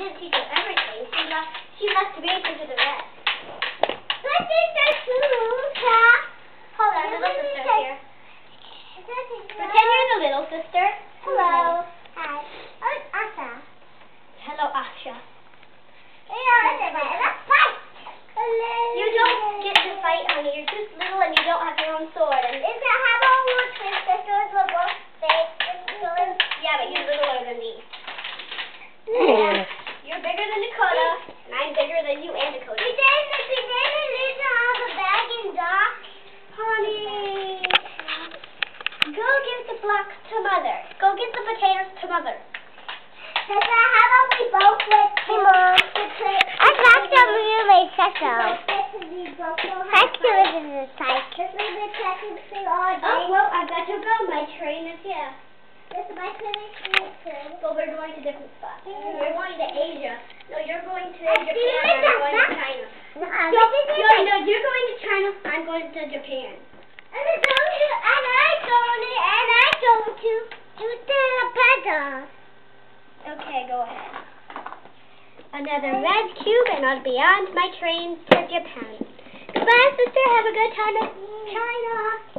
didn't teach her everything. She left me to do the rest. But sister too, huh? Hold on, little sister's here. Pretend you're the little sister. Hello. Hi. I'm Asha. Hello, Asha. Let's fight. You don't get to fight, honey. You're just little and you don't have your own sword. And Is that how about we're twin sisters? We're both big sisters. yeah, but you're littler than me. You're bigger than Dakota, and I'm bigger than you and Dakota. We didn't leave to have a bag and dock. Honey, go give the blocks to Mother. Go give the potatoes to Mother. How about we both went to I got some really special. Let's do it in the cycle. Oh, well, I've got to go. My train is here. This is my clinic too. Well, we're going to different spots. We're going to Asia. No, you're going to I'm Japan. doing I'm that. going to China. No, No, you're going to China. I'm going to Japan. And I'm going to do the better. Okay, go ahead. Another red cube, and I'll be on my train to Japan. Goodbye, sister. Have a good time at China.